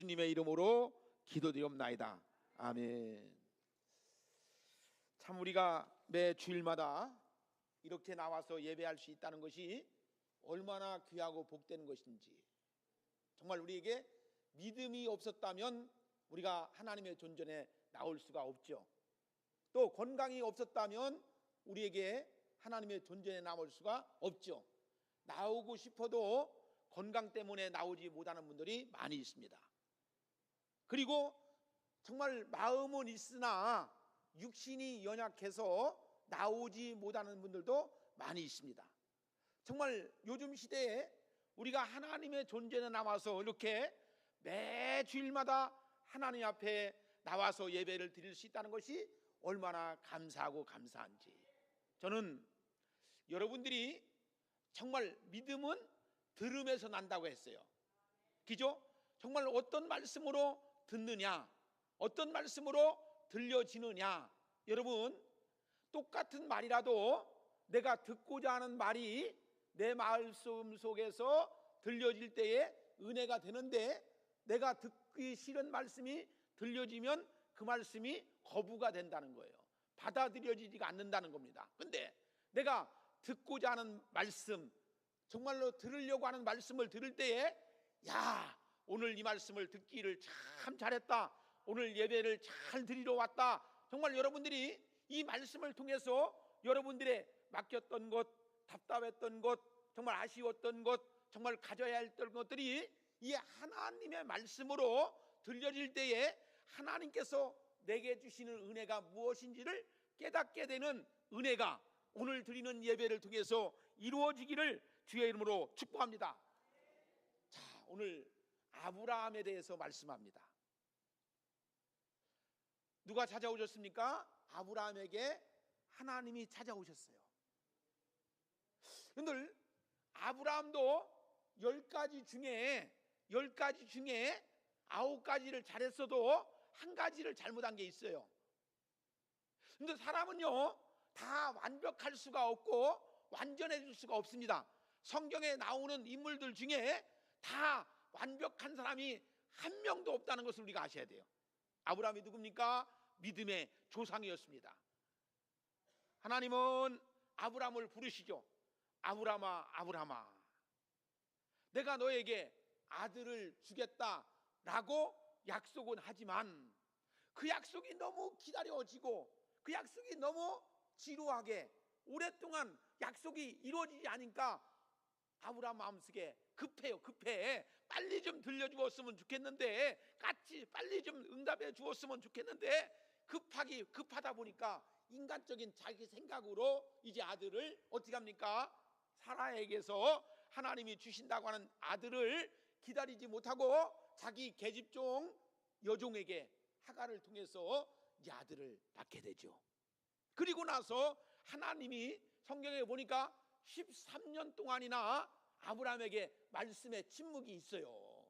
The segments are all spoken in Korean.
주님의 이름으로 기도드리옵나이다. 아멘. 참 우리가 매 주일마다 이렇게 나와서 예배할 수 있다는 것이 얼마나 귀하고 복되는 것인지, 정말 우리에게 믿음이 없었다면 우리가 하나님의 존전에 나올 수가 없죠. 또 건강이 없었다면 우리에게 하나님의 존전에 나올 수가 없죠. 나오고 싶어도 건강 때문에 나오지 못하는 분들이 많이 있습니다. 그리고 정말 마음은 있으나 육신이 연약해서 나오지 못하는 분들도 많이 있습니다. 정말 요즘 시대에 우리가 하나님의 존재에 나와서 이렇게 매 주일마다 하나님 앞에 나와서 예배를 드릴 수 있다는 것이 얼마나 감사하고 감사한지, 저는 여러분들이 정말 믿음은 들음에서 난다고 했어요. 그죠? 정말 어떤 말씀으로 듣느냐, 어떤 말씀으로 들려지느냐. 여러분, 똑같은 말이라도 내가 듣고자 하는 말이 내 마음 속에서 들려질 때에 은혜가 되는데, 내가 듣기 싫은 말씀이 들려지면 그 말씀이 거부가 된다는 거예요. 받아들여지지가 않는다는 겁니다. 근데 내가 듣고자 하는 말씀, 정말로 들으려고 하는 말씀을 들을 때에, 야, 오늘 이 말씀을 듣기를 참 잘했다, 오늘 예배를 잘 드리러 왔다. 정말 여러분들이 이 말씀을 통해서 여러분들의 맡겼던 것, 답답했던 것, 정말 아쉬웠던 것, 정말 가져야 했던 것들이 이 하나님의 말씀으로 들려질 때에 하나님께서 내게 주시는 은혜가 무엇인지를 깨닫게 되는 은혜가 오늘 드리는 예배를 통해서 이루어지기를 주의 이름으로 축복합니다. 자, 오늘 아브라함에 대해서 말씀합니다. 누가 찾아오셨습니까? 아브라함에게 하나님이 찾아오셨어요. 여러분들, 아브라함도 10가지 중에 9가지를 잘했어도 한 가지를 잘못한 게 있어요. 근데 사람은요, 다 완벽할 수가 없고 완전해질 수가 없습니다. 성경에 나오는 인물들 중에 다 완벽한 사람이 한 명도 없다는 것을 우리가 아셔야 돼요. 아브라함이 누굽니까? 믿음의 조상이었습니다. 하나님은 아브라함을 부르시죠. 아브라함아, 아브라함아, 내가 너에게 아들을 주겠다라고 약속은 하지만 그 약속이 너무 기다려지고 그 약속이 너무 지루하게 오랫동안 약속이 이루어지지 않으니까 아브라함 마음속에 급해. 빨리 좀 들려주었으면 좋겠는데, 같이 빨리 좀 응답해 주었으면 좋겠는데, 급하다 보니까 인간적인 자기 생각으로 이제 아들을 어떻게 합니까? 사라에게서 하나님이 주신다고 하는 아들을 기다리지 못하고 자기 계집종 여종에게 하갈을 통해서 이제 아들을 낳게 되죠. 그리고 나서 하나님이 성경에 보니까 13년 동안이나 아브라함에게 말씀의 침묵이 있어요.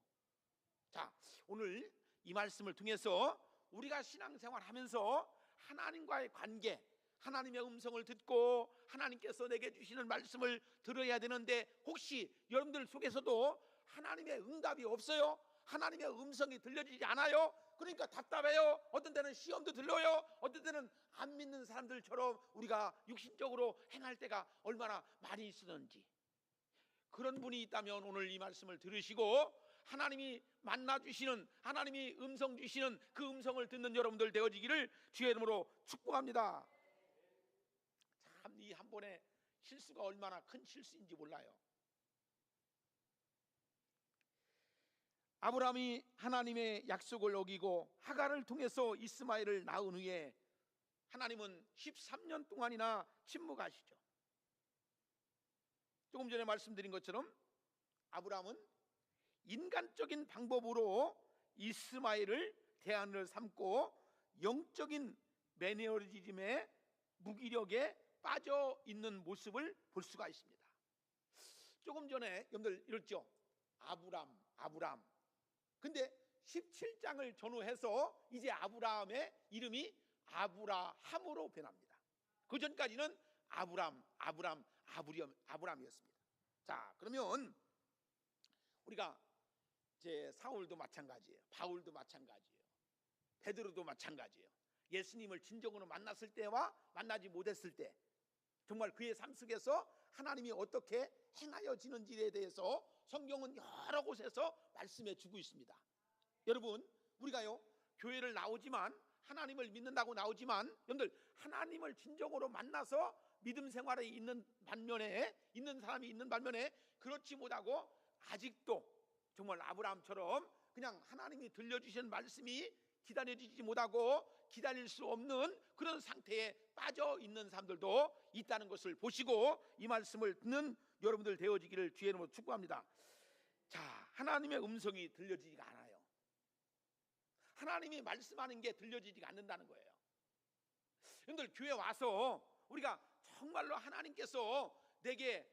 자, 오늘 이 말씀을 통해서 우리가 신앙생활 하면서 하나님과의 관계, 하나님의 음성을 듣고 하나님께서 내게 주시는 말씀을 들어야 되는데, 혹시 여러분들 속에서도 하나님의 응답이 없어요? 하나님의 음성이 들려지지 않아요? 그러니까 답답해요. 어떤 때는 시험도 들려요. 어떤 때는 안 믿는 사람들처럼 우리가 육신적으로 행할 때가 얼마나 많이 있었는지. 그런 분이 있다면 오늘 이 말씀을 들으시고 하나님이 만나주시는, 하나님이 음성 주시는 그 음성을 듣는 여러분들 되어지기를 주의 이름으로 축복합니다. 참, 이 한 번의 실수가 얼마나 큰 실수인지 몰라요. 아브라함이 하나님의 약속을 어기고 하갈을 통해서 이스마엘을 낳은 후에 하나님은 13년 동안이나 침묵하시죠. 조금 전에 말씀드린 것처럼 아브라함은 인간적인 방법으로 이스마엘을 대안을 삼고 영적인 매너리즘의 무기력에 빠져 있는 모습을 볼 수가 있습니다. 조금 전에 여러분들 이랬죠. 아브람. 근데 17장을 전후해서 이제 아브라함의 이름이 아브라함으로 변합니다. 그 전까지는 아브람이었습니다. 자, 그러면 우리가 제 사울도 마찬가지예요. 바울도 마찬가지예요. 베드로도 마찬가지예요. 예수님을 진정으로 만났을 때와 만나지 못했을 때 정말 그의 삶 속에서 하나님이 어떻게 행하여지는지에 대해서 성경은 여러 곳에서 말씀해 주고 있습니다. 여러분, 우리가요 교회를 나오지만 하나님을 믿는다고 나오지만 여러분들 하나님을 진정으로 만나서 믿음 생활에 있는 사람이 있는 반면에 그렇지 못하고 아직도 정말 아브라함처럼 그냥 하나님이 들려주신 말씀이 기다려지지 못하고 기다릴 수 없는 그런 상태에 빠져 있는 사람들도 있다는 것을 보시고 이 말씀을 듣는 여러분들 되어지기를 주의 이름으로 축복합니다. 자, 하나님의 음성이 들려지지가 않아요. 하나님이 말씀하는 게 들려지지가 않는다는 거예요. 여러분들 교회 와서 우리가 정말로 하나님께서 내게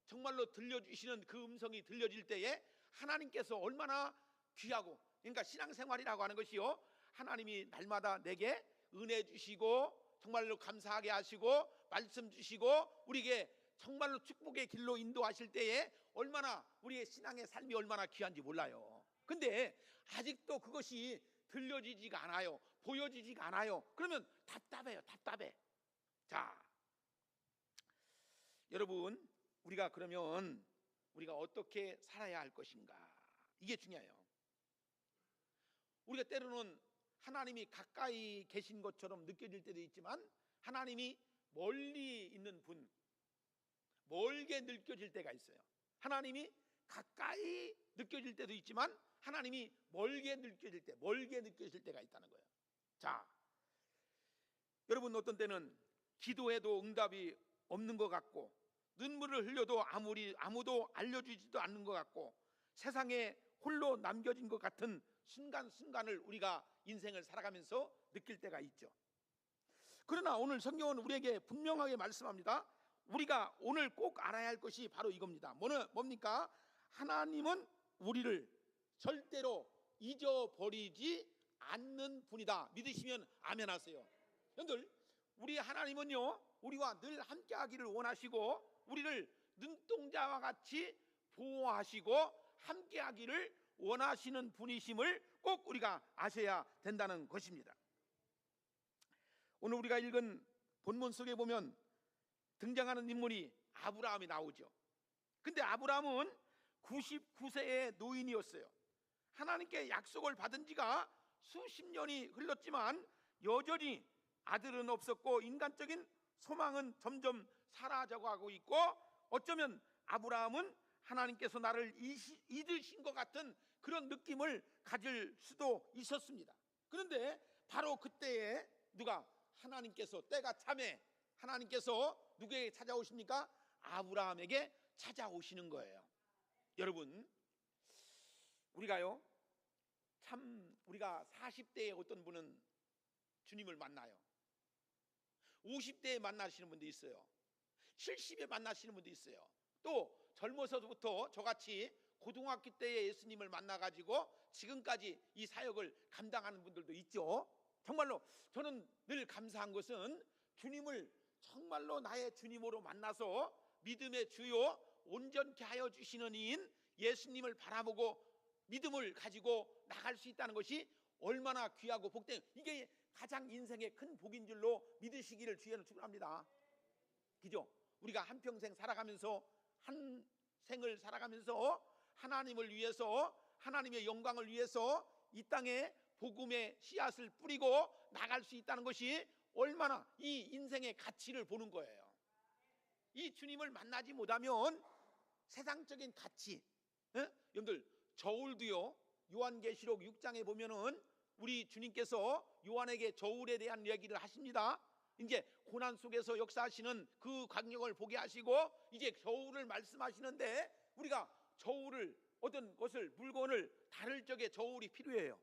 정말로 들려주시는 그 음성이 들려질 때에 하나님께서 얼마나 귀하고, 그러니까 신앙생활이라고 하는 것이요 하나님이 날마다 내게 은혜 주시고 정말로 감사하게 하시고 말씀 주시고 우리에게 정말로 축복의 길로 인도하실 때에 얼마나 우리의 신앙의 삶이 얼마나 귀한지 몰라요. 근데 아직도 그것이 들려지지가 않아요. 보여지지가 않아요. 그러면 답답해요. 답답해. 자, 여러분, 우리가 그러면 우리가 어떻게 살아야 할 것인가? 이게 중요해요. 우리가 때로는 하나님이 가까이 계신 것처럼 느껴질 때도 있지만 하나님이 멀리 있는 분, 멀게 느껴질 때가 있어요. 하나님이 가까이 느껴질 때도 있지만 하나님이 멀게 느껴질 때가 있다는 거예요. 자, 여러분, 어떤 때는 기도해도 응답이 없는 것 같고 눈물을 흘려도 아무도 알려주지도 않는 것 같고 세상에 홀로 남겨진 것 같은 순간순간을 우리가 인생을 살아가면서 느낄 때가 있죠. 그러나 오늘 성경은 우리에게 분명하게 말씀합니다. 우리가 오늘 꼭 알아야 할 것이 바로 이겁니다. 뭡니까? 하나님은 우리를 절대로 잊어버리지 않는 분이다. 믿으시면 아멘 하세요. 여러분들, 우리 하나님은요 우리와 늘 함께하기를 원하시고 우리를 눈동자와 같이 보호하시고 함께하기를 원하시는 분이심을 꼭 우리가 아셔야 된다는 것입니다. 오늘 우리가 읽은 본문 속에 보면 등장하는 인물이 아브라함이 나오죠. 근데 아브라함은 99세의 노인이었어요. 하나님께 약속을 받은 지가 수십 년이 흘렀지만 여전히 아들은 없었고 인간적인 소망은 점점 사라져가고 있고 어쩌면 아브라함은 하나님께서 나를 잊으신 것 같은 그런 느낌을 가질 수도 있었습니다. 그런데 바로 그때에 하나님께서 때가 참에 하나님께서 누구에게 찾아오십니까? 아브라함에게 찾아오시는 거예요. 여러분, 우리가요 우리가 40대에 어떤 분은 주님을 만나요. 50대에 만나시는 분도 있어요. 70에 만나시는 분도 있어요. 또 젊어서부터 저같이 고등학교 때에 예수님을 만나가지고 지금까지 이 사역을 감당하는 분들도 있죠. 정말로 저는 늘 감사한 것은 주님을 정말로 나의 주님으로 만나서 믿음의 주요 온전케 하여 주시는 이인 예수님을 바라보고 믿음을 가지고 나갈 수 있다는 것이 얼마나 귀하고 복된, 이게 가장 인생의 큰 복인 줄로 믿으시기를 주의는 축원합니다. 그죠? 우리가 한평생 살아가면서 한 생을 살아가면서 하나님을 위해서 하나님의 영광을 위해서 이 땅에 복음의 씨앗을 뿌리고 나갈 수 있다는 것이 얼마나 이 인생의 가치를 보는 거예요. 이 주님을 만나지 못하면 세상적인 가치, 여러분들 저울도요 요한계시록 6장에 보면은 우리 주님께서 요한에게 저울에 대한 얘기를 하십니다. 이제 고난 속에서 역사하시는 그 광경을 보게 하시고 이제 저울을 말씀하시는데 우리가 저울을 어떤 것을 물건을 다룰 적에 저울이 필요해요.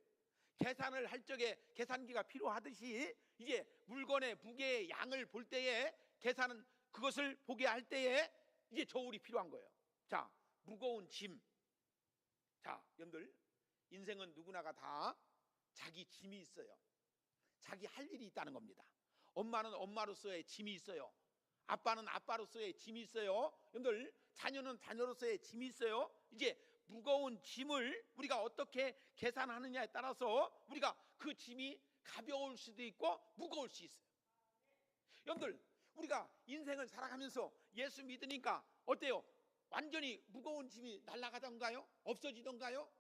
계산을 할 적에 계산기가 필요하듯이 이제 물건의 무게의 양을 볼 때에 계산은 그것을 보게 할 때에 이제 저울이 필요한 거예요. 자, 무거운 짐. 자, 여러분들 인생은 누구나가 다 자기 짐이 있어요. 자기 할 일이 있다는 겁니다. 엄마는 엄마로서의 짐이 있어요. 아빠는 아빠로서의 짐이 있어요. 여러분들 자녀는 자녀로서의 짐이 있어요. 이제 무거운 짐을 우리가 어떻게 계산하느냐에 따라서 우리가 그 짐이 가벼울 수도 있고 무거울 수 있어요. 여러분들, 우리가 인생을 살아가면서 예수 믿으니까 어때요? 완전히 무거운 짐이 날아가던가요? 없어지던가요?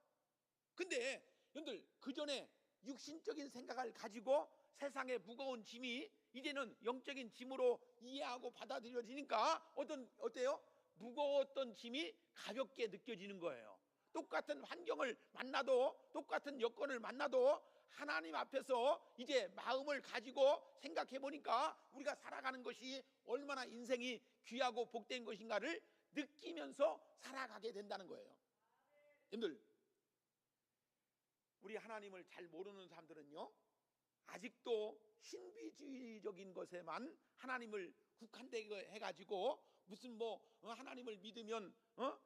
근데 여러분들, 그 전에 육신적인 생각을 가지고 세상의 무거운 짐이 이제는 영적인 짐으로 이해하고 받아들여지니까 어때요? 무거웠던 짐이 가볍게 느껴지는 거예요. 똑같은 환경을 만나도, 똑같은 여건을 만나도 하나님 앞에서 이제 마음을 가지고 생각해 보니까 우리가 살아가는 것이 얼마나 인생이 귀하고 복된 것인가를 느끼면서 살아가게 된다는 거예요. 여러분들, 우리 하나님을 잘 모르는 사람들은요, 아직도 신비주의적인 것에만 하나님을 국한되게 해가지고 무슨 하나님을 믿으면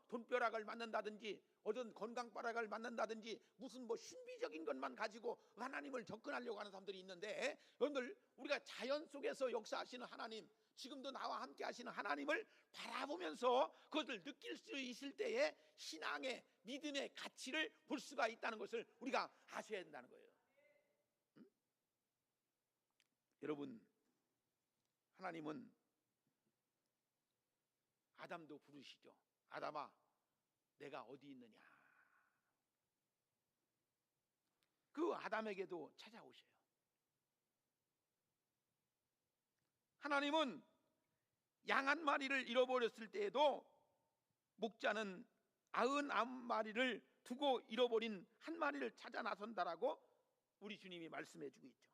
돈벼락을 맞는다든지 어떤 건강벼락을 맞는다든지 무슨 신비적인 것만 가지고 하나님을 접근하려고 하는 사람들이 있는데, 여러분들, 우리가 자연 속에서 역사하시는 하나님, 지금도 나와 함께 하시는 하나님을 바라보면서 그것을 느낄 수 있을 때에 신앙의 믿음의 가치를 볼 수가 있다는 것을 우리가 아셔야 된다는 거예요. 여러분, 하나님은 아담도 부르시죠. 아담아, 내가 어디 있느냐. 그 아담에게도 찾아오셔요. 하나님은 양 한 마리를 잃어버렸을 때에도 목자는 99마리를 두고 잃어버린 한 마리를 찾아 나선다라고 우리 주님이 말씀해 주고 있죠.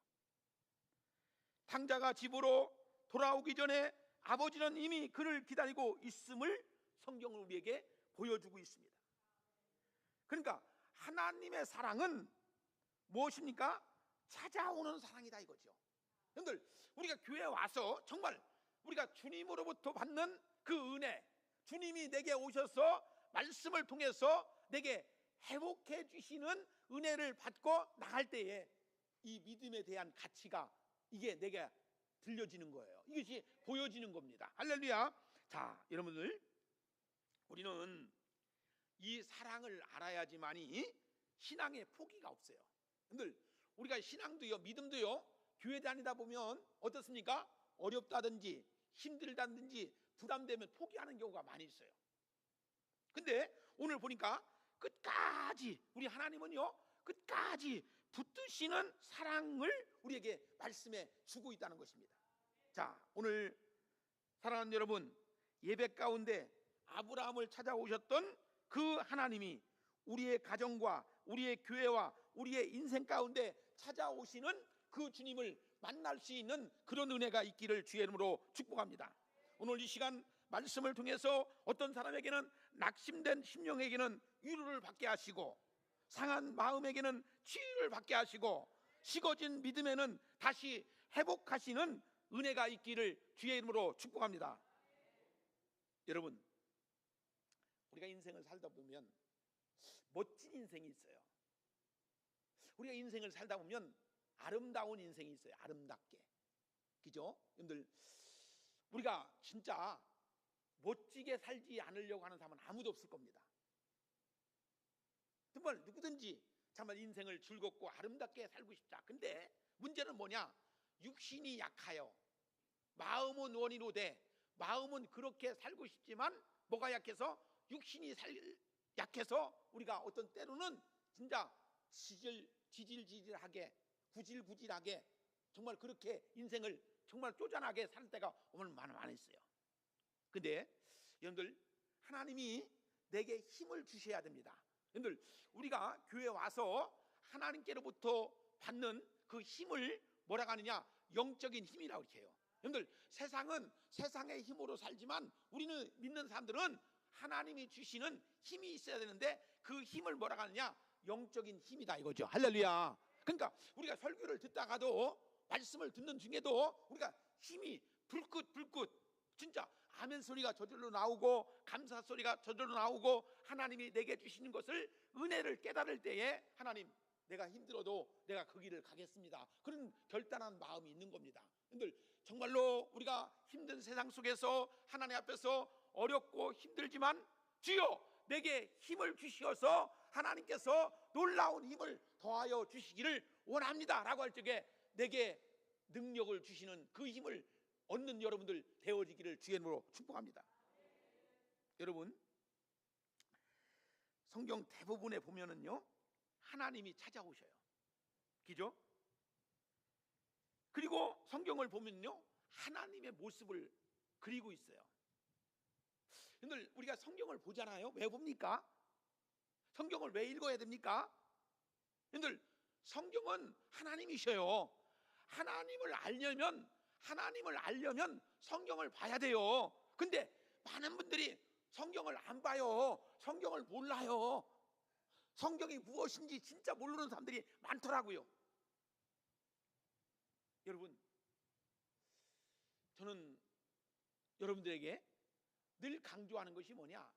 탕자가 집으로 돌아오기 전에 아버지는 이미 그를 기다리고 있음을 성경은 우리에게 보여주고 있습니다. 그러니까 하나님의 사랑은 무엇입니까? 찾아오는 사랑이다 이거죠. 여러분들, 우리가 교회에 와서 정말 우리가 주님으로부터 받는 그 은혜, 주님이 내게 오셔서 말씀을 통해서 내게 회복해 주시는 은혜를 받고 나갈 때에 이 믿음에 대한 가치가 이게 내게 들려지는 거예요. 이것이 보여지는 겁니다. 할렐루야. 자, 여러분들, 우리는 이 사랑을 알아야지만이 신앙의 포기가 없어요. 여러분들, 우리가 신앙도요, 믿음도요, 교회 다니다 보면 어떻습니까? 어렵다든지 힘들다든지 부담되면 포기하는 경우가 많이 있어요. 근데 오늘 보니까 끝까지 우리 하나님은요, 끝까지 붙드시는 사랑을 우리에게 말씀해 주고 있다는 것입니다. 자, 오늘 사랑하는 여러분, 예배 가운데 아브라함을 찾아오셨던 그 하나님이 우리의 가정과 우리의 교회와 우리의 인생 가운데 찾아오시는 그 주님을 만날 수 있는 그런 은혜가 있기를 주의 이름으로 축복합니다. 오늘 이 시간 말씀을 통해서 어떤 사람에게는 낙심된 심령에게는 위로를 받게 하시고, 상한 마음에게는 치유를 받게 하시고, 식어진 믿음에는 다시 회복하시는 은혜가 있기를 주의 이름으로 축복합니다. 여러분, 우리가 인생을 살다 보면 멋진 인생이 있어요. 우리가 인생을 살다 보면 아름다운 인생이 있어요. 아름답게. 그죠? 여러분들, 우리가 진짜 멋지게 살지 않으려고 하는 사람은 아무도 없을 겁니다. 정말 누구든지 정말 인생을 즐겁고 아름답게 살고 싶다. 근데 문제는 뭐냐? 육신이 약하여 마음은 원이로되, 마음은 그렇게 살고 싶지만 뭐가 약해서? 육신이 약해서 우리가 어떤 때로는 진짜 지질지질하게 구질구질하게 정말 그렇게 인생을 정말 쪼잔하게 살 때가 얼마나 많이 있어요. 근데 여러분들, 하나님이 내게 힘을 주셔야 됩니다. 여러분들, 우리가 교회에 와서 하나님께로부터 받는 그 힘을 뭐라고 하느냐? 영적인 힘이라고 이렇게 해요. 여러분들, 세상은 세상의 힘으로 살지만 우리는 믿는 사람들은 하나님이 주시는 힘이 있어야 되는데 그 힘을 뭐라고 하느냐? 영적인 힘이다 이거죠. 할렐루야. 그러니까 우리가 설교를 듣다가도 말씀을 듣는 중에도 우리가 힘이 불긋 진짜 아멘 소리가 저절로 나오고 감사 소리가 저절로 나오고 하나님이 내게 주시는 것을 은혜를 깨달을 때에 하나님, 내가 힘들어도 내가 그 길을 가겠습니다. 그런 결단한 마음이 있는 겁니다. 여러분들, 정말로 우리가 힘든 세상 속에서 하나님 앞에서 어렵고 힘들지만 주여 내게 힘을 주시어서 하나님께서 놀라운 힘을 더하여 주시기를 원합니다 라고 할 적에 내게 능력을 주시는 그 힘을 얻는 여러분들 되어지기를 주의 이름으로 축복합니다. 여러분, 성경 대부분에 보면은요 하나님이 찾아오셔요. 그죠? 그리고 성경을 보면요 하나님의 모습을 그리고 있어요. 여러분들, 우리가 성경을 보잖아요. 왜 봅니까? 성경을 왜 읽어야 됩니까? 여러분들, 성경은 하나님이셔요. 하나님을 알려면 성경을 봐야 돼요. 근데 많은 분들이 성경을 안 봐요. 성경을 몰라요. 성경이 무엇인지 진짜 모르는 사람들이 많더라고요. 여러분, 저는 여러분들에게 늘 강조하는 것이 뭐냐?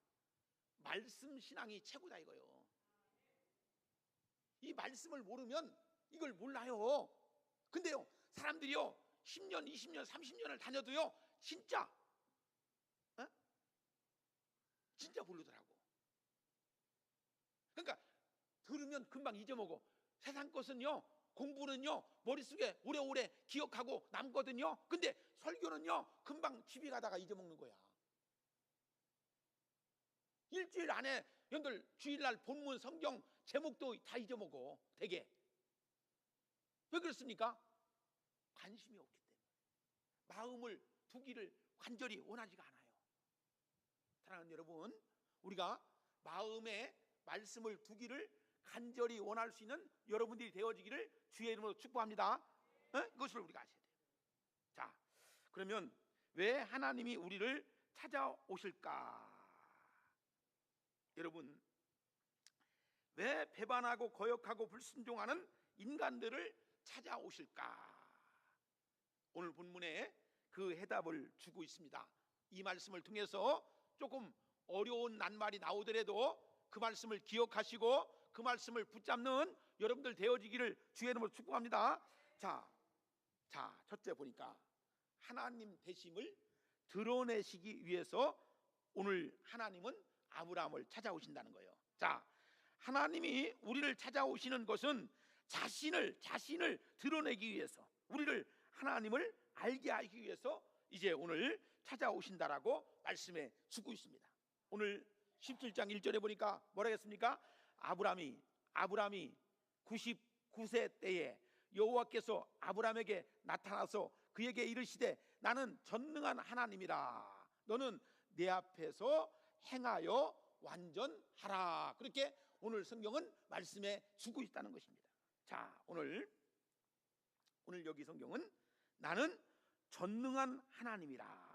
말씀 신앙이 최고다 이거요. 이 말씀을 모르면 이걸 몰라요. 근데요 사람들이요 10년, 20년, 30년을 다녀도요 진짜 진짜 모르더라고. 그러니까 들으면 금방 잊어먹어. 세상 것은요, 공부는요 머릿속에 오래오래 기억하고 남거든요. 근데 설교는요 금방 집에 가다가 잊어먹는 거야. 일주일 안에 여러분들 주일날 본문 성경 제목도 다 잊어먹어. 되게. 왜 그렇습니까? 관심이 없기 때문에. 마음을 두기를 간절히 원하지가 않아요. 사랑하는 여러분, 우리가 마음에 말씀을 두기를 간절히 원할 수 있는 여러분들이 되어지기를 주의 이름으로 축복합니다. 그것을 우리가 아셔야 돼요. 자, 그러면 왜 하나님이 우리를 찾아오실까? 여러분, 왜 배반하고 거역하고 불순종하는 인간들을 찾아오실까? 오늘 본문에 그 해답을 주고 있습니다. 이 말씀을 통해서 조금 어려운 낱말이 나오더라도 그 말씀을 기억하시고 그 말씀을 붙잡는 여러분들 되어지기를 주의 이름으로 축복합니다. 자, 첫째 보니까 하나님 되심을 드러내시기 위해서 오늘 하나님은 아브라함을 찾아오신다는 거예요. 자, 하나님이 우리를 찾아오시는 것은 자신을 드러내기 위해서, 우리를 하나님을 알게 하기 위해서 이제 오늘 찾아오신다라고 말씀해 주고 있습니다. 오늘 17장 1절에 보니까 뭐라 했습니까? 아브라함이 99세 때에 여호와께서 아브라함에게 나타나서 그에게 이르시되 나는 전능한 하나님이라. 너는 내 앞에서 행하여 완전하라. 그렇게 오늘 성경은 말씀해 주고 있다는 것입니다. 자, 오늘 여기 성경은 나는 전능한 하나님이라.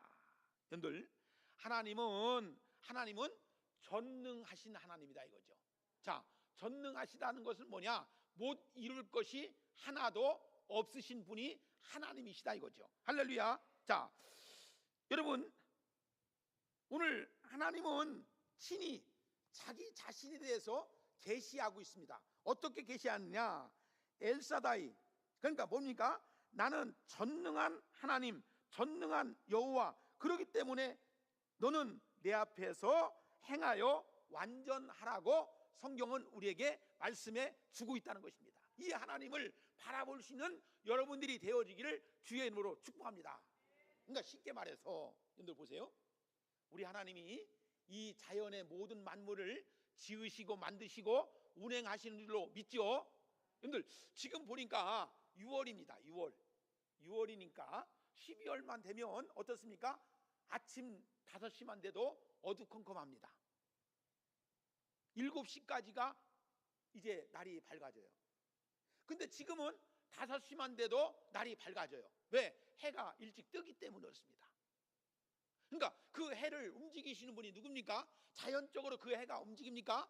여러분들, 하나님은 전능하신 하나님이다 이거죠. 자, 전능하시다는 것은 뭐냐? 못 이룰 것이 하나도 없으신 분이 하나님이시다 이거죠. 할렐루야. 자, 여러분, 오늘 하나님은 친히 자기 자신에 대해서 계시하고 있습니다. 어떻게 계시하느냐? 엘사다이, 그러니까 뭡니까? 나는 전능한 하나님, 전능한 여호와, 그렇기 때문에 너는 내 앞에서 행하여 완전하라고 성경은 우리에게 말씀해 주고 있다는 것입니다. 이 하나님을 바라볼 수 있는 여러분들이 되어지기를 주의 이름으로 축복합니다. 그러니까 쉽게 말해서 여러분들 보세요. 우리 하나님이 이 자연의 모든 만물을 지으시고 만드시고 운행하시는 줄로 믿죠. 여러분들, 지금 보니까 6월입니다. 6월이니까 12월만 되면 어떻습니까? 아침 5시만 돼도 어두컴컴합니다. 7시까지가 이제 날이 밝아져요. 근데 지금은 5시만 돼도 날이 밝아져요. 왜? 해가 일찍 뜨기 때문에 그렇습니다. 그러니까 그 해를 움직이시는 분이 누굽니까? 자연적으로 그 해가 움직입니까?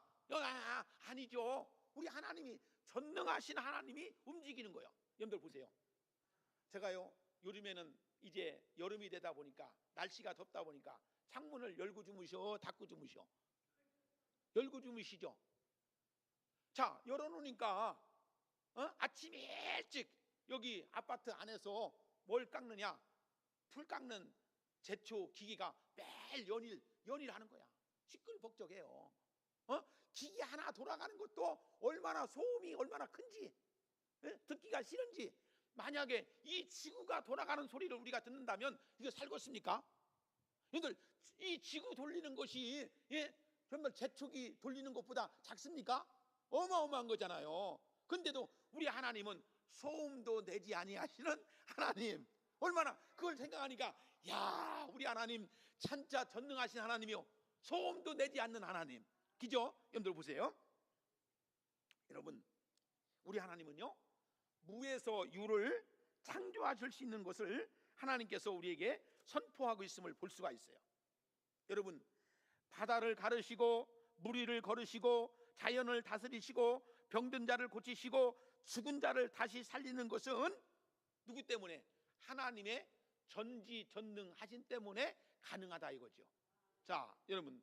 아니죠. 우리 하나님이, 전능하신 하나님이 움직이는 거예요. 여러분들 보세요. 제가요, 요즘에는 이제 여름이 되다 보니까, 날씨가 덥다 보니까 창문을 열고 주무셔, 닫고 주무셔? 열고 주무시죠? 자, 열어놓으니까 아침 일찍 여기 아파트 안에서 뭘 깎느냐? 풀 깎는 제초 기기가 매일 연일 하는 거야. 시끌벅적해요. 기계 하나 돌아가는 것도 얼마나 소음이 얼마나 큰지, 듣기가 싫은지. 만약에 이 지구가 돌아가는 소리를 우리가 듣는다면 이거 살겠습니까? 여러분들, 이 지구 돌리는 것이 정말 제축이 돌리는 것보다 작습니까? 어마어마한 거잖아요. 근데도 우리 하나님은 소음도 내지 아니하시는 하나님. 얼마나 그걸 생각하니까, 야, 우리 하나님 진짜 전능하신 하나님이요, 소음도 내지 않는 하나님. 그죠? 여러분들 보세요. 여러분, 우리 하나님은요, 무에서 유를 창조하실 수 있는 것을 하나님께서 우리에게 선포하고 있음을 볼 수가 있어요. 여러분, 바다를 가르시고 물 위를 걸으시고 자연을 다스리시고 병든 자를 고치시고 죽은 자를 다시 살리는 것은 누구 때문에? 하나님의 전지전능하신 때문에 가능하다 이거죠. 자, 여러분,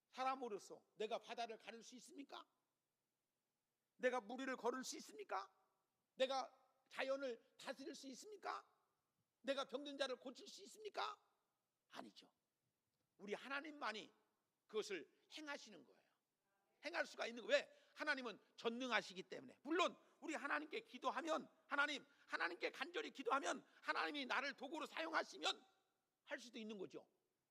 사람으로서 내가 바다를 가를 수 있습니까? 내가 물 위를 걸을 수 있습니까? 내가 자연을 다스릴 수 있습니까? 내가 병든 자를 고칠 수 있습니까? 아니죠. 우리 하나님만이 그것을 행하시는 거예요. 행할 수가 있는 거예요. 왜? 하나님은 전능하시기 때문에. 물론 우리 하나님께 기도하면, 하나님께 간절히 기도하면 하나님이 나를 도구로 사용하시면 할 수도 있는 거죠.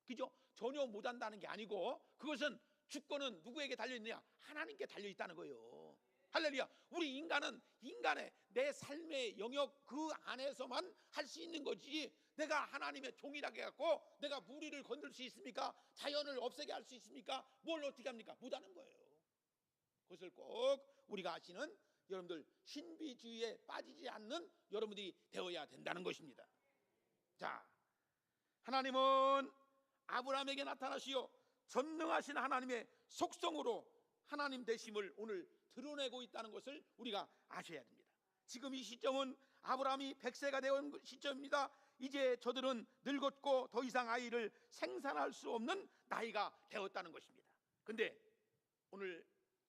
그죠? 전혀 못한다는 게 아니고, 그것은 주권은 누구에게 달려있느냐? 하나님께 달려있다는 거예요. 할렐루야. 우리 인간의 내 삶의 영역 그 안에서만 할 수 있는 거지, 내가 하나님의 종이라고 해갖고 내가 물 위를 건들 수 있습니까? 자연을 없애게 할 수 있습니까? 뭘 어떻게 합니까? 못하는 거예요. 그것을 꼭 우리가 아시는, 여러분들 신비주의에 빠지지 않는 여러분들이 되어야 된다는 것입니다. 자, 하나님은 아브라함에게 나타나시어 전능하신 하나님의 속성으로 하나님 되심을 오늘 드러내고 있다는 것을 우리가 아셔야 됩니다. 지금 이 시점은 아브라함이 100세가 되온 시점입니다. 이제 저들은 늙었고 더 이상 아이를 생산할 수 없는 나이가 되었다는 것입니다. 근데 오늘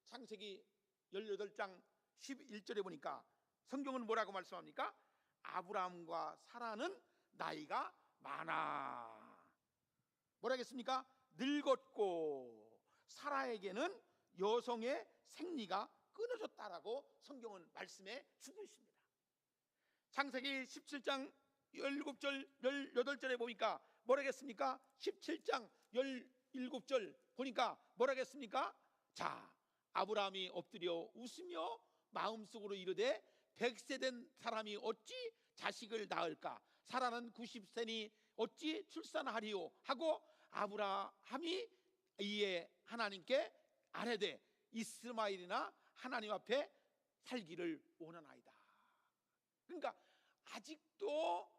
창세기 18장 11절에 보니까 성경은 뭐라고 말씀합니까? 아브라함과 사라는 나이가 많아. 뭐라겠습니까? 늙었고 사라에게는 여성의 생리가 끊어졌다라고 성경은 말씀해 주고 있습니다. 창세기 17장 17절 18절에 보니까 뭐라겠습니까? 17장 17절 보니까 뭐라겠습니까? 자, 아브라함이 엎드려 웃으며 마음속으로 이르되 100세 된 사람이 어찌 자식을 낳을까? 사라는 90세니 어찌 출산하리요? 하고 아브라함이 이에 하나님께 아뢰되 이스마엘이나 하나님 앞에 살기를 원하나이다. 그러니까 아직도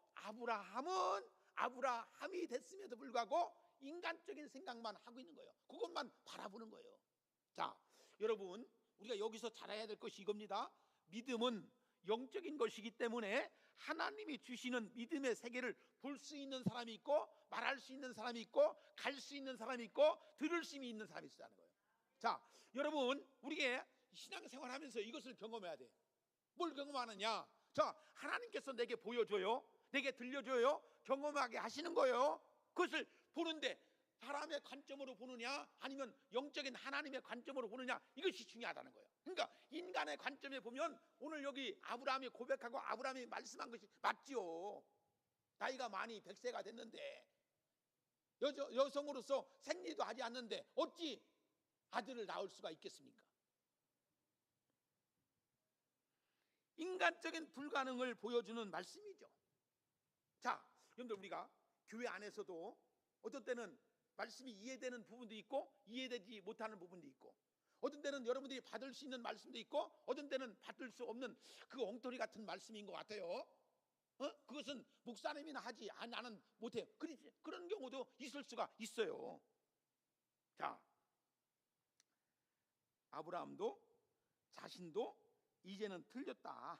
아브라함이 됐음에도 불구하고 인간적인 생각만 하고 있는 거예요. 그것만 바라보는 거예요. 자, 여러분, 우리가 여기서 잘해야 될 것이 이겁니다. 믿음은 영적인 것이기 때문에 하나님이 주시는 믿음의 세계를 볼 수 있는 사람이 있고, 말할 수 있는 사람이 있고, 갈 수 있는 사람이 있고, 들을 수 있는 사람이 있다는 거예요. 자, 여러분, 우리가 신앙생활하면서 이것을 경험해야 돼. 뭘 경험하느냐? 자, 하나님께서 내게 보여줘요, 내게 들려줘요, 경험하게 하시는 거예요. 그것을 보는데 사람의 관점으로 보느냐 아니면 영적인 하나님의 관점으로 보느냐, 이것이 중요하다는 거예요. 그러니까 인간의 관점에 보면 오늘 여기 아브라함이 고백하고 아브라함이 말씀한 것이 맞지요. 나이가 많이 100세가 됐는데 여성으로서 생리도 하지 않는데 어찌 아들을 낳을 수가 있겠습니까? 인간적인 불가능을 보여주는 말씀이죠. 자, 여러분들, 우리가 교회 안에서도 어떤 때는 말씀이 이해되는 부분도 있고 이해되지 못하는 부분도 있고, 어떤 때는 여러분들이 받을 수 있는 말씀도 있고 어떤 때는 받을 수 없는 그 엉터리 같은 말씀인 것 같아요. 그것은 목사님이나 하지 나는 못해요. 그런 경우도 있을 수가 있어요. 자, 아브라함도 자신도 이제는 틀렸다.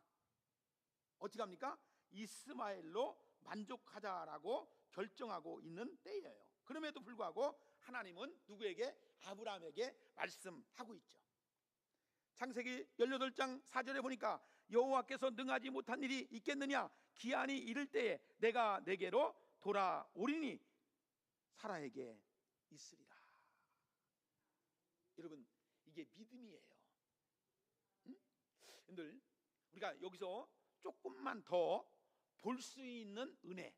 어떻게 합니까? 이스마엘로 만족하자라고 결정하고 있는 때예요. 그럼에도 불구하고 하나님은 누구에게? 아브라함에게 말씀하고 있죠. 창세기 18장 4절에 보니까 여호와께서 능하지 못한 일이 있겠느냐? 기한이 이를 때에 내가 내게로 돌아오리니 사라에게 있으리라. 여러분, 이게 믿음이에요. 응? 여러분들, 우리가 여기서 조금만 더 볼 수 있는 은혜,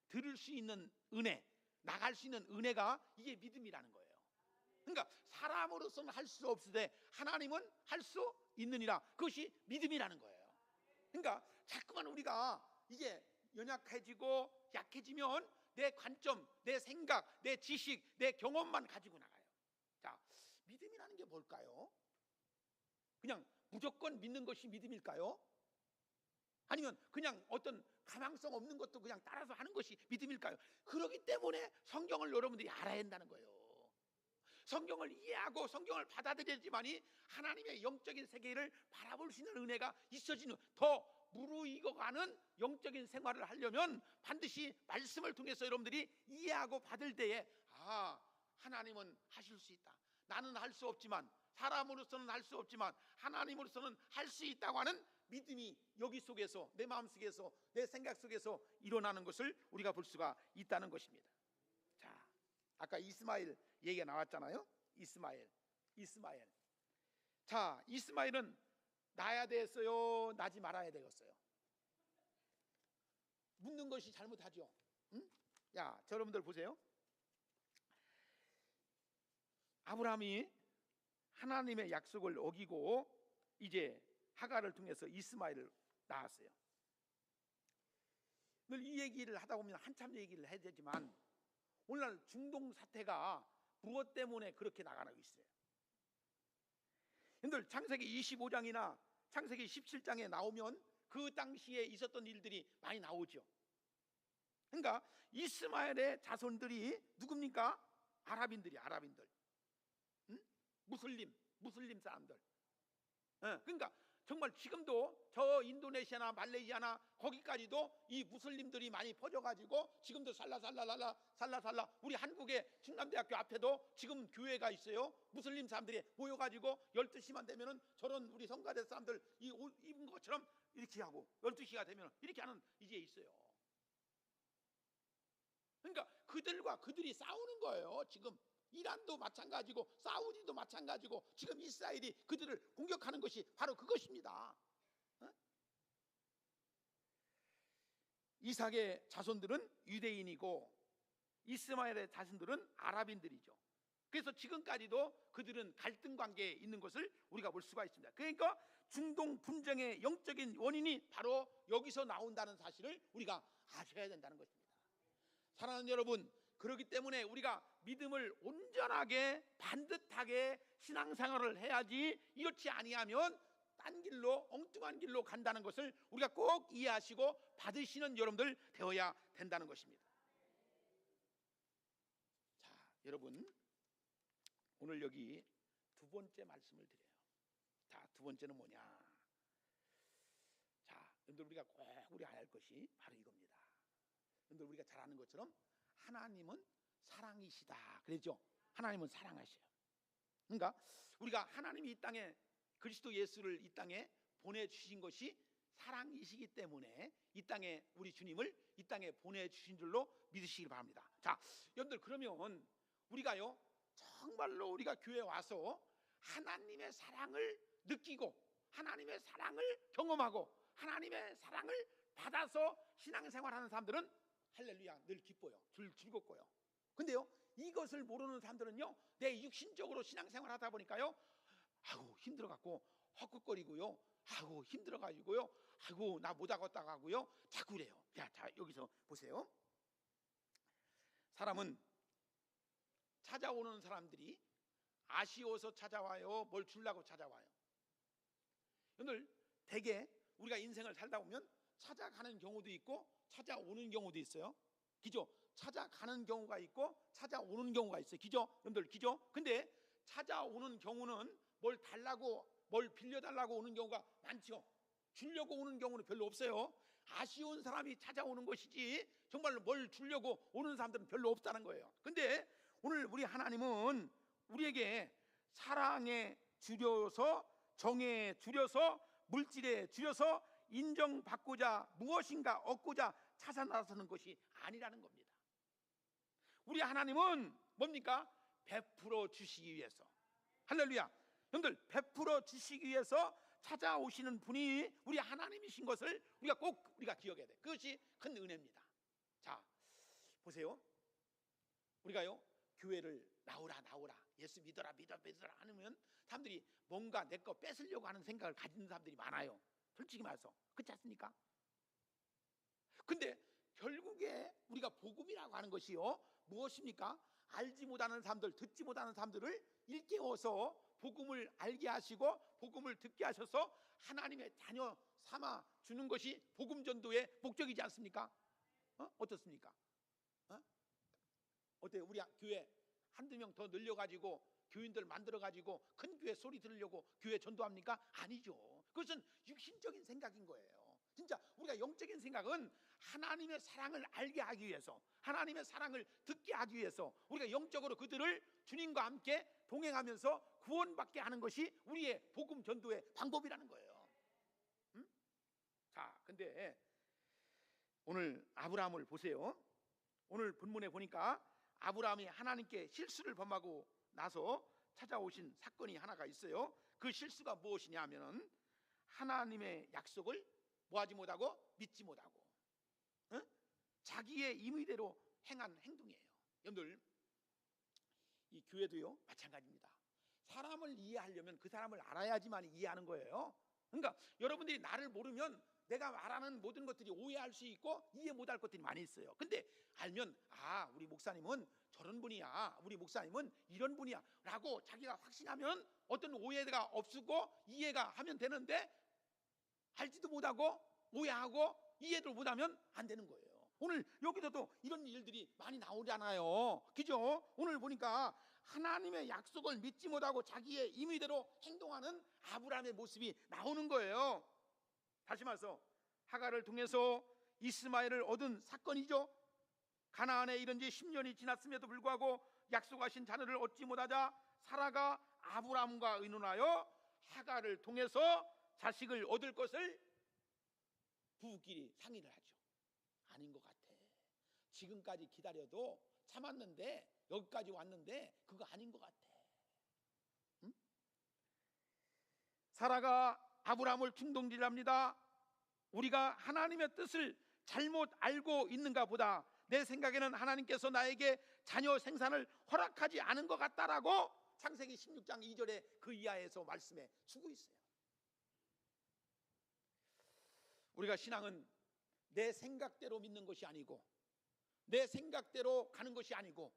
들을 수 있는 은혜, 나갈 수 있는 은혜가 이게 믿음이라는 거예요. 그러니까 사람으로서는 할 수 없으되 하나님은 할 수 있느니라. 그것이 믿음이라는 거예요. 그러니까 자꾸만 우리가 이게 연약해지고 약해지면 내 관점, 내 생각, 내 지식, 내 경험만 가지고 나가요. 자, 믿음이라는 게 뭘까요? 그냥 무조건 믿는 것이 믿음일까요? 아니면 그냥 어떤 가망성 없는 것도 그냥 따라서 하는 것이 믿음일까요? 그렇기 때문에 성경을 여러분들이 알아야 한다는 거예요. 성경을 이해하고 성경을 받아들여야지만이 하나님의 영적인 세계를 바라볼 수 있는 은혜가 있어지는, 더 무르익어가는 영적인 생활을 하려면 반드시 말씀을 통해서 여러분들이 이해하고 받을 때에 하나님은 하실 수 있다. 나는 할 수 없지만, 사람으로서는 할 수 없지만 하나님으로서는 할 수 있다고 하는 믿음이 여기 속에서, 내 마음 속에서, 내 생각 속에서 일어나는 것을 우리가 볼 수가 있다는 것입니다. 자, 아까 이스마엘 얘기가 나왔잖아요. 이스마엘. 자, 이스마엘은 나야 되겠어요, 나지 말아야 되겠어요? 묻는 것이 잘못하죠. 응? 야, 저 여러분들 보세요. 아브라함이 하나님의 약속을 어기고 이제 하갈을 통해서 이스마엘을 낳았어요. 늘 이 얘기를 하다 보면 한참 얘기를 해야 되지만, 오늘날 중동 사태가 무엇 때문에 그렇게 나가고 있어요? 여러분들, 창세기 25장이나 창세기 17장에 나오면 그 당시에 있었던 일들이 많이 나오죠. 그러니까 이스마엘의 자손들이 누굽니까? 아랍인들. 응? 무슬림 사람들. 그러니까 정말 지금도 저 인도네시아나 말레이시아나 거기까지도 이 무슬림들이 많이 퍼져가지고 지금도 살라 우리 한국의 충남대학교 앞에도 지금 교회가 있어요. 무슬림 사람들이 모여가지고 12시만 되면은 저런 우리 성가대 사람들 이 옷 입은 것처럼 이렇게 하고 12시가 되면 이렇게 하는 이제 있어요. 그러니까 그들이 싸우는 거예요. 지금 이란도 마찬가지고 사우디도 마찬가지고 지금 이스라엘이 그들을 공격하는 것이 바로 그것입니다. 이삭의 자손들은 유대인이고 이스마엘의 자손들은 아랍인들이죠. 그래서 지금까지도 그들은 갈등 관계에 있는 것을 우리가 볼 수가 있습니다. 그러니까 중동 분쟁의 영적인 원인이 바로 여기서 나온다는 사실을 우리가 아셔야 된다는 것입니다. 사랑하는 여러분, 그렇기 때문에 우리가 믿음을 온전하게 반듯하게 신앙생활을 해야지, 이렇지 아니하면 딴 길로, 엉뚱한 길로 간다는 것을 우리가 꼭 이해하시고 받으시는 여러분들 되어야 된다는 것입니다. 자, 여러분, 오늘 여기 두 번째 말씀을 드려요. 자, 두 번째는 뭐냐? 자, 여러분들, 우리가 꼭 우리 알아야 할 것이 바로 이겁니다. 여러분들, 우리가 잘 아는 것처럼 하나님은 사랑이시다 그랬죠. 하나님은 사랑하셔요. 그러니까 우리가 하나님이 이 땅에 그리스도 예수를 이 땅에 보내주신 것이 사랑이시기 때문에 이 땅에 우리 주님을 이 땅에 보내주신 줄로 믿으시기 바랍니다. 자, 여러분들, 그러면 우리가요 정말로 우리가 교회에 와서 하나님의 사랑을 느끼고 하나님의 사랑을 경험하고 하나님의 사랑을 받아서 신앙생활하는 사람들은 할렐루야, 늘 기뻐요. 즐겁고요. 근데요, 이것을 모르는 사람들은요, 내 육신적으로 신앙생활 하다 보니까요, 아이고 힘들어갖고 헛헛거리고요, 아이고 힘들어가지고요, 아이고 나 못하겠다 하고요, 자꾸 이래요. 자, 여기서 보세요. 사람은 찾아오는 사람들이 아쉬워서 찾아와요, 뭘 주려고 찾아와요? 오늘 대개 우리가 인생을 살다 보면 찾아가는 경우도 있고 찾아오는 경우도 있어요. 그죠? 찾아가는 경우가 있고 찾아오는 경우가 있어요. 그죠? 여러분들, 그죠? 근데 찾아오는 경우는 뭘 달라고, 뭘 빌려달라고 오는 경우가 많죠. 주려고 오는 경우는 별로 없어요. 아쉬운 사람이 찾아오는 것이지 정말로 뭘 주려고 오는 사람들은 별로 없다는 거예요. 근데 오늘 우리 하나님은 우리에게 사랑에 줄여서, 정에 줄여서, 물질에 줄여서 인정받고자 무엇인가 얻고자 찾아 나서는 것이 아니라는 겁니다. 우리 하나님은 뭡니까? 베풀어 주시기 위해서, 할렐루야. 여러분들, 베풀어 주시기 위해서 찾아오시는 분이 우리 하나님이신 것을 우리가 꼭 기억해야 돼. 그것이 큰 은혜입니다. 자, 보세요. 우리가요, 교회를 나오라 예수 믿어라 하면 사람들이 뭔가 내 거 뺏으려고 하는 생각을 가지는 사람들이 많아요. 솔직히 말해서. 그렇지 않습니까? 근데 결국에 우리가 복음이라고 하는 것이요, 무엇입니까? 알지 못하는 사람들, 듣지 못하는 사람들을 일깨워서 복음을 알게 하시고 복음을 듣게 하셔서 하나님의 자녀 삼아 주는 것이 복음 전도의 목적이지 않습니까? 어떻습니까? 어때요? 우리 교회 한두 명 더 늘려가지고 교인들 만들어가지고 큰 교회 소리 들으려고 교회 전도합니까? 아니죠. 그것은 육신적인 생각인 거예요. 진짜 우리가 영적인 생각은 하나님의 사랑을 알게 하기 위해서, 하나님의 사랑을 듣게 하기 위해서 우리가 영적으로 그들을 주님과 함께 동행하면서 구원받게 하는 것이 우리의 복음 전도의 방법이라는 거예요. 응? 자, 근데 오늘 아브라함을 보세요. 오늘 본문에 보니까 아브라함이 하나님께 실수를 범하고 나서 찾아오신 사건이 하나가 있어요. 그 실수가 무엇이냐 하면 하나님의 약속을 뭐하지 못하고 믿지 못하고, 자기의 임의대로 행한 행동이에요. 여러분들, 이 교회도요 마찬가지입니다. 사람을 이해하려면 그 사람을 알아야지만 이해하는 거예요. 그러니까 여러분들이 나를 모르면 내가 말하는 모든 것들이 오해할 수 있고 이해 못할 것들이 많이 있어요. 근데 알면, 아, 우리 목사님은 저런 분이야, 우리 목사님은 이런 분이야 라고 자기가 확신하면 어떤 오해가 없고 이해가 하면 되는데, 알지도 못하고 오해하고 이해도 못하면 안 되는 거예요. 오늘 여기서도 이런 일들이 많이 나오잖아요. 그죠? 오늘 보니까 하나님의 약속을 믿지 못하고 자기의 임의대로 행동하는 아브라함의 모습이 나오는 거예요. 다시 말해서 하갈을 통해서 이스마엘을 얻은 사건이죠. 가나안에 이른 지 10년이 지났음에도 불구하고 약속하신 자녀를 얻지 못하자 사라가 아브라함과 의논하여 하갈을 통해서 자식을 얻을 것을 부부끼리 상의를 하죠. 아닌 것 같아. 지금까지 기다려도 참았는데 여기까지 왔는데 그거 아닌 것 같아. 응? 사라가 아브라함을 충동질합니다. 우리가 하나님의 뜻을 잘못 알고 있는가 보다. 내 생각에는 하나님께서 나에게 자녀 생산을 허락하지 않은 것 같다라고 창세기 16장 2절에 그 이하에서 말씀해 주고 있어요. 우리가 신앙은 내 생각대로 믿는 것이 아니고 내 생각대로 가는 것이 아니고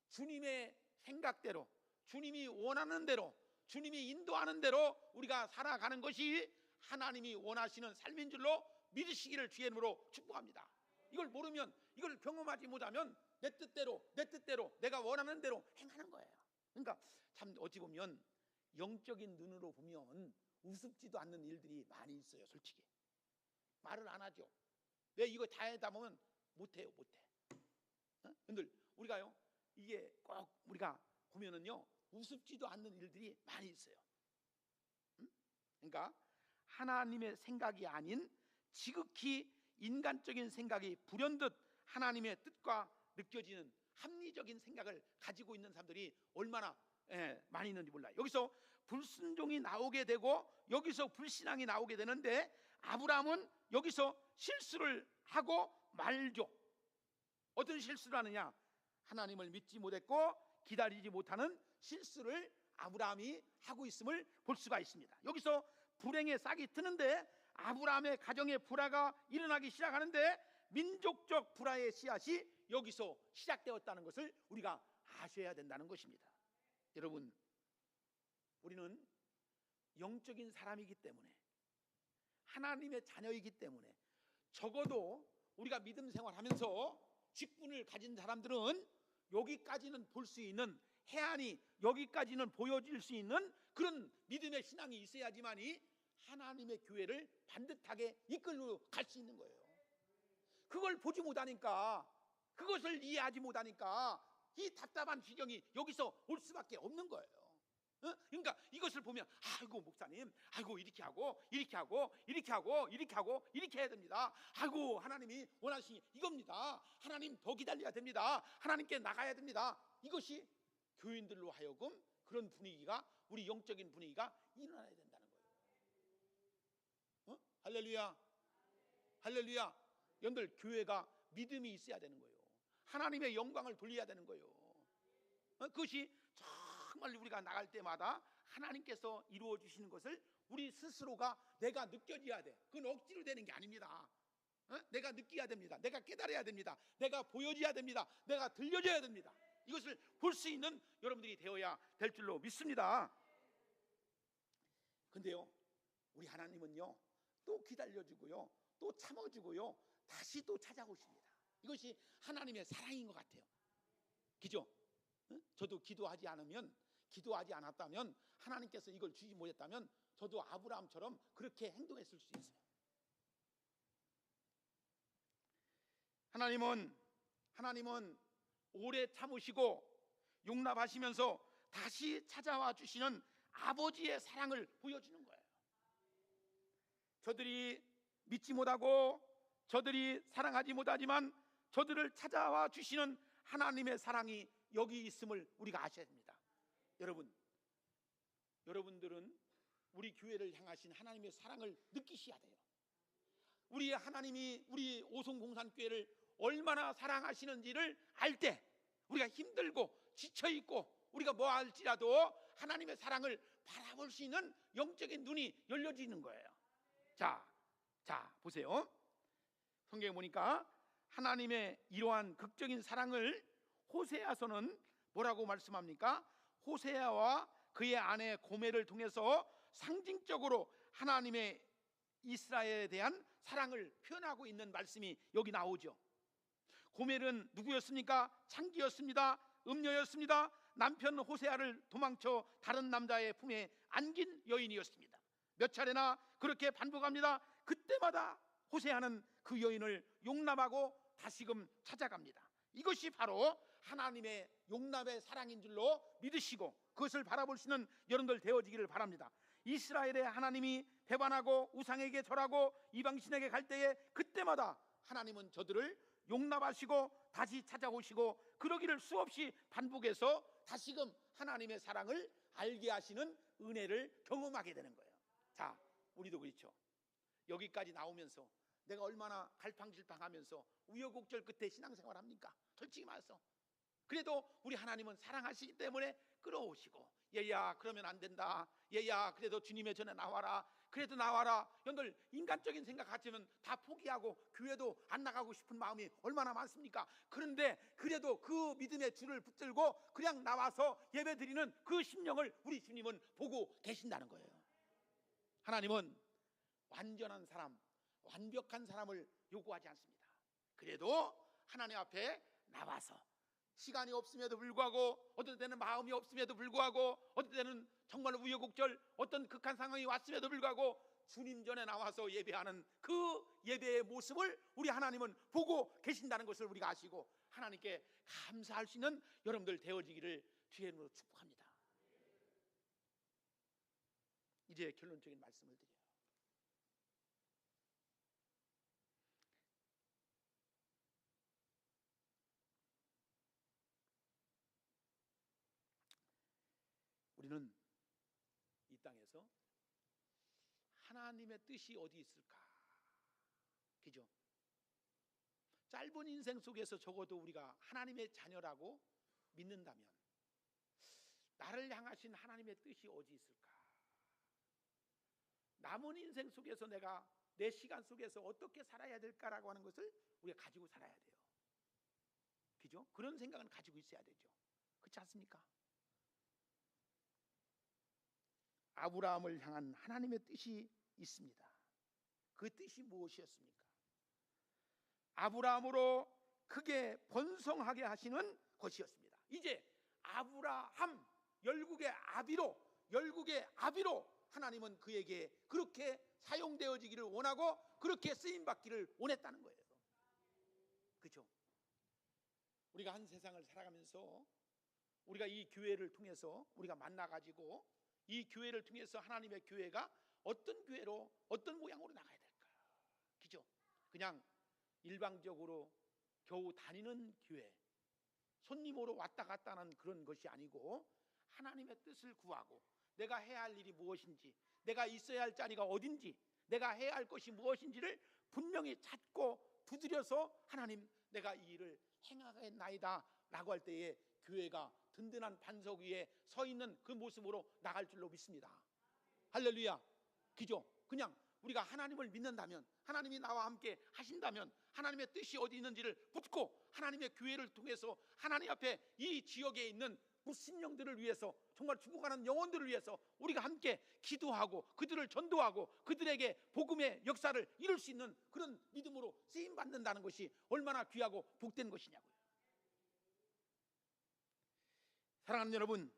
주님의 생각대로, 주님이 원하는 대로, 주님이 인도하는 대로 우리가 살아가는 것이 하나님이 원하시는 삶인 줄로 믿으시기를 주의 이름으로 축복합니다. 이걸 모르면, 이걸 경험하지 못하면 내 뜻대로 내가 원하는 대로 행하는 거예요. 그러니까 참 어찌 보면 영적인 눈으로 보면 우습지도 않는 일들이 많이 있어요. 솔직히 말을 안 하죠. 왜 이거 다 해다 보면 못해요. 근데 우리가요, 이게 꼭 우리가 보면은요 우습지도 않는 일들이 많이 있어요. 그러니까 하나님의 생각이 아닌 지극히 인간적인 생각이 불현듯 하나님의 뜻과 느껴지는 합리적인 생각을 가지고 있는 사람들이 얼마나 많이 있는지 몰라요. 여기서 불순종이 나오게 되고 여기서 불신앙이 나오게 되는데 아브라함은 여기서 실수를 하고 말죠. 어떤 실수를 하느냐? 하나님을 믿지 못했고 기다리지 못하는 실수를 아브라함이 하고 있음을 볼 수가 있습니다. 여기서 불행의 싹이 트는데 아브라함의 가정에 불화가 일어나기 시작하는데 민족적 불화의 씨앗이 여기서 시작되었다는 것을 우리가 아셔야 된다는 것입니다. 여러분, 우리는 영적인 사람이기 때문에, 하나님의 자녀이기 때문에 적어도 우리가 믿음 생활하면서 직분을 가진 사람들은 여기까지는 볼 수 있는, 해안이 여기까지는 보여질 수 있는 그런 믿음의 신앙이 있어야지만이 하나님의 교회를 반듯하게 이끌고 갈 수 있는 거예요. 그걸 보지 못하니까, 그것을 이해하지 못하니까 이 답답한 지경이 여기서 올 수밖에 없는 거예요. 그러니까 이것을 보면, 아이고 목사님, 아이고 이렇게 하고 이렇게 해야 됩니다. 아이고 하나님이 원하시니 이겁니다. 하나님 더 기다려야 됩니다. 하나님께 나가야 됩니다. 이것이 교인들로 하여금 그런 분위기가 우리 영적인 분위기가 일어나야 된다는 거예요. 할렐루야, 할렐루야. 여러분들, 교회가 믿음이 있어야 되는 거예요. 하나님의 영광을 돌려야 되는 거예요. 그것이 정말 우리가 나갈 때마다 하나님께서 이루어 주시는 것을 우리 스스로가 내가 느껴져야 돼. 그건 억지로 되는 게 아닙니다. 내가 느껴야 됩니다. 내가 깨달아야 됩니다. 내가 보여줘야 됩니다. 내가 들려줘야 됩니다. 이것을 볼 수 있는 여러분들이 되어야 될 줄로 믿습니다. 근데요, 우리 하나님은요, 또 기다려주고요, 또 참아주고요, 다시 또 찾아오십니다. 이것이 하나님의 사랑인 것 같아요. 그죠? 저도 기도하지 않았다면, 하나님께서 이걸 주지 못했다면 저도 아브라함처럼 그렇게 행동했을 수 있어요. 하나님은 오래 참으시고 용납하시면서 다시 찾아와 주시는 아버지의 사랑을 보여주는 거예요. 저들이 믿지 못하고 저들이 사랑하지 못하지만 저들을 찾아와 주시는 하나님의 사랑이 여기 있음을 우리가 아셔야 됩니다. 여러분들은 우리 교회를 향하신 하나님의 사랑을 느끼셔야 돼요. 우리 하나님이 우리 오송공산교회를 얼마나 사랑하시는지를 알 때 우리가 힘들고 지쳐있고 우리가 뭐 할지라도 하나님의 사랑을 바라볼 수 있는 영적인 눈이 열려지는 거예요. 자 보세요. 성경에 보니까 하나님의 이러한 극적인 사랑을 호세아서는 뭐라고 말씀합니까? 호세아와 그의 아내 고멜을 통해서 상징적으로 하나님의 이스라엘에 대한 사랑을 표현하고 있는 말씀이 여기 나오죠. 고멜은 누구였습니까? 창기였습니다. 음녀였습니다. 남편 호세아를 도망쳐 다른 남자의 품에 안긴 여인이었습니다. 몇 차례나 그렇게 반복합니다. 그때마다 호세아는 그 여인을 용납하고 다시금 찾아갑니다. 이것이 바로 하나님의 용납의 사랑인 줄로 믿으시고 그것을 바라볼 수 있는 여러분들 되어지기를 바랍니다. 이스라엘의 하나님이 배반하고 우상에게 절하고 이방신에게 갈 때에 그때마다 하나님은 저들을 용납하시고 다시 찾아오시고 그러기를 수없이 반복해서 다시금 하나님의 사랑을 알게 하시는 은혜를 경험하게 되는 거예요. 자, 우리도 그렇죠. 여기까지 나오면서 내가 얼마나 갈팡질팡하면서 우여곡절 끝에 신앙생활 합니까? 솔직히 말해서. 그래도 우리 하나님은 사랑하시기 때문에 끌어오시고, 얘야 그러면 안 된다, 얘야 그래도 주님의 전에 나와라, 그래도 나와라. 여러분들 인간적인 생각 같으면 다 포기하고 교회도 안 나가고 싶은 마음이 얼마나 많습니까? 그런데 그래도 그 믿음의 줄을 붙들고 그냥 나와서 예배드리는 그 심령을 우리 주님은 보고 계신다는 거예요. 하나님은 완전한 사람, 완벽한 사람을 요구하지 않습니다. 그래도 하나님 앞에 나와서 시간이 없음에도 불구하고, 어떤 때는 마음이 없음에도 불구하고, 어떤 때는 정말 우여곡절 어떤 극한 상황이 왔음에도 불구하고 주님 전에 나와서 예배하는 그 예배의 모습을 우리 하나님은 보고 계신다는 것을 우리가 아시고 하나님께 감사할 수 있는 여러분들 되어지기를 주의 이름으로 축복합니다. 이제 결론적인 말씀을 드려요. 우리는 이 땅에서 하나님의 뜻이 어디 있을까? 그죠? 짧은 인생 속에서 적어도 우리가 하나님의 자녀라고 믿는다면 나를 향하신 하나님의 뜻이 어디 있을까? 남은 인생 속에서 내가 내 시간 속에서 어떻게 살아야 될까라고 하는 것을 우리가 가지고 살아야 돼요. 그죠? 그런 생각은 가지고 있어야 되죠. 그렇지 않습니까? 아브라함을 향한 하나님의 뜻이 있습니다. 그 뜻이 무엇이었습니까? 아브라함으로 크게 번성하게 하시는 것이었습니다. 이제 아브라함, 열국의 아비로 하나님은 그에게 그렇게 사용되어지기를 원하고 그렇게 쓰임받기를 원했다는 거예요. 그렇죠? 우리가 한 세상을 살아가면서 우리가 이 교회를 통해서 우리가 만나가지고 이 교회를 통해서 하나님의 교회가 어떤 교회로 어떤 모양으로 나가야 될까? 그죠? 그냥 일방적으로 겨우 다니는 교회, 손님으로 왔다 갔다 하는 그런 것이 아니고 하나님의 뜻을 구하고 내가 해야 할 일이 무엇인지, 내가 있어야 할 자리가 어딘지, 내가 해야 할 것이 무엇인지를 분명히 찾고 두드려서 하나님 내가 이 일을 행하겠나이다 라고 할 때에 교회가 든든한 반석 위에 서 있는 그 모습으로 나갈 줄로 믿습니다. 할렐루야. 그죠? 그냥 우리가 하나님을 믿는다면, 하나님이 나와 함께 하신다면, 하나님의 뜻이 어디 있는지를 묻고 하나님의 교회를 통해서 하나님 앞에 이 지역에 있는 무신령들을 위해서, 정말 죽어가는 영혼들을 위해서 우리가 함께 기도하고 그들을 전도하고 그들에게 복음의 역사를 이룰 수 있는 그런 믿음으로 쓰임 받는다는 것이 얼마나 귀하고 복된 것이냐고요. 사랑하는 여러분,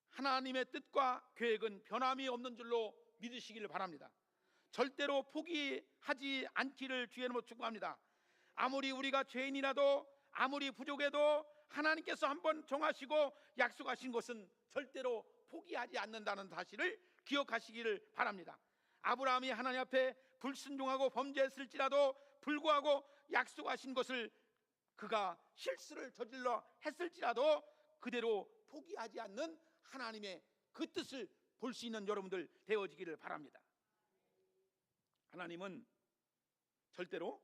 하나님의 뜻과 계획은 변함이 없는 줄로 믿으시기를 바랍니다. 절대로 포기하지 않기를 주의 이름으로 축복합니다. 아무리 우리가 죄인이라도, 아무리 부족해도 하나님께서 한번 정하시고 약속하신 것은 절대로 포기하지 않는다는 사실을 기억하시기를 바랍니다. 아브라함이 하나님 앞에 불순종하고 범죄했을지라도 불구하고 약속하신 것을 그가 실수를 저질러 했을지라도 그대로 포기하지 않는 하나님의 그 뜻을 볼 수 있는 여러분들 되어지기를 바랍니다. 하나님은 절대로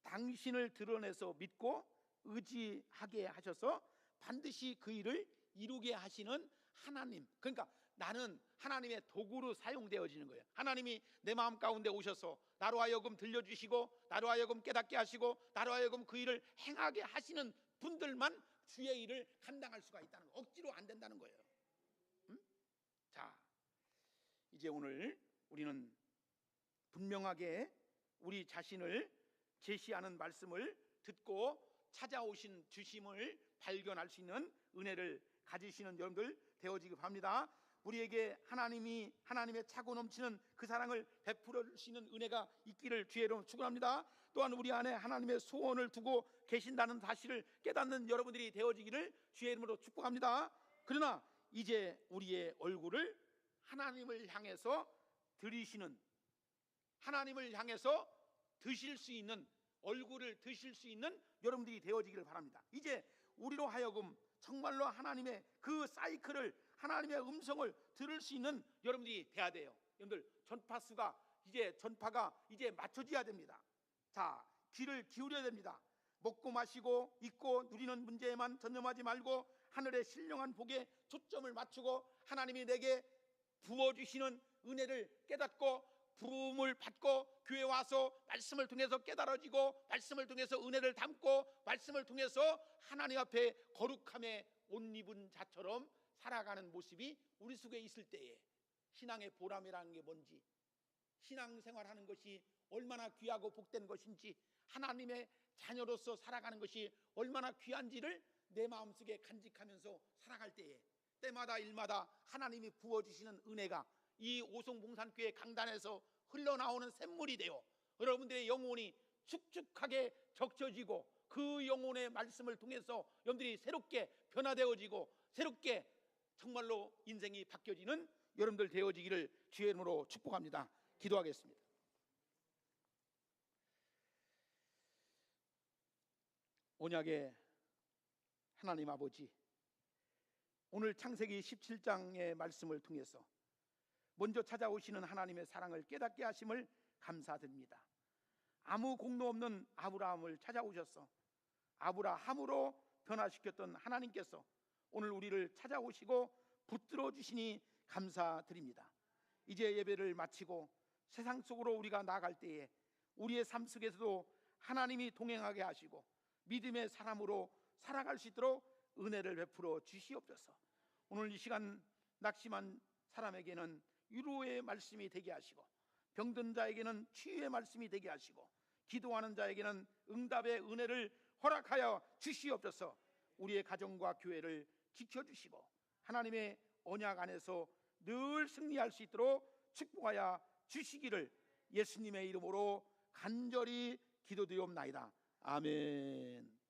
당신을 드러내서 믿고 의지하게 하셔서 반드시 그 일을 이루게 하시는 하나님, 그러니까 나는 하나님의 도구로 사용되어지는 거예요. 하나님이 내 마음 가운데 오셔서 나로 하여금 들려주시고 나로 하여금 깨닫게 하시고 나로 하여금 그 일을 행하게 하시는 분들만 주의 일을 감당할 수가 있다는 거, 억지로 안 된다는 거예요. 자, 이제 오늘 우리는 분명하게 우리 자신을 제시하는 말씀을 듣고 찾아오신 주심을 발견할 수 있는 은혜를 가지시는 여러분들 되어지기 바랍니다. 우리에게 하나님의 차고 넘치는 그 사랑을 베풀어 주시는 은혜가 있기를 주의 이름으로 축원합니다. 또한 우리 안에 하나님의 소원을 두고 계신다는 사실을 깨닫는 여러분들이 되어지기를 주의 이름으로 축복합니다. 그러나 이제 우리의 얼굴을 하나님을 향해서 들이시는, 하나님을 향해서 드실 수 있는, 얼굴을 드실 수 있는 여러분들이 되어지기를 바랍니다. 이제 우리로 하여금 정말로 하나님의 그 사이클을, 하나님의 음성을 들을 수 있는 여러분들이 돼야 돼요. 여러분들 전파가 이제 맞춰져야 됩니다. 자, 귀를 기울여야 됩니다. 먹고 마시고 입고 누리는 문제에만 전념하지 말고 하늘의 신령한 복에 초점을 맞추고 하나님이 내게 부어주시는 은혜를 깨닫고 부음을 받고 교회 와서 말씀을 통해서 깨달아지고 말씀을 통해서 은혜를 담고 말씀을 통해서 하나님 앞에 거룩함에 옷 입은 자처럼 살아가는 모습이 우리 속에 있을 때에 신앙의 보람이라는 게 뭔지, 신앙생활하는 것이 얼마나 귀하고 복된 것인지, 하나님의 자녀로서 살아가는 것이 얼마나 귀한지를 내 마음속에 간직하면서 살아갈 때에 때마다 일마다 하나님이 부어주시는 은혜가 이 오송봉산교회 강단에서 흘러나오는 샘물이 되어 여러분들의 영혼이 축축하게 적셔지고 그 영혼의 말씀을 통해서 여러분들이 새롭게 변화되어지고 새롭게 정말로 인생이 바뀌어지는 여러분들 되어지기를 주의 이름으로 축복합니다. 기도하겠습니다. 언약의 하나님 아버지, 오늘 창세기 17장의 말씀을 통해서 먼저 찾아오시는 하나님의 사랑을 깨닫게 하심을 감사드립니다. 아무 공로 없는 아브라함을 찾아오셔서 아브라함으로 변화시켰던 하나님께서 오늘 우리를 찾아오시고 붙들어 주시니 감사드립니다. 이제 예배를 마치고 세상 속으로 우리가 나아갈 때에 우리의 삶 속에서도 하나님이 동행하게 하시고 믿음의 사람으로 살아갈 수 있도록 은혜를 베풀어 주시옵소서. 오늘 이 시간 낙심한 사람에게는 위로의 말씀이 되게 하시고 병든 자에게는 치유의 말씀이 되게 하시고 기도하는 자에게는 응답의 은혜를 허락하여 주시옵소서. 우리의 가정과 교회를 지켜주시고 하나님의 언약 안에서 늘 승리할 수 있도록 축복하여 주시기를 예수님의 이름으로 간절히 기도드리옵나이다. 아멘.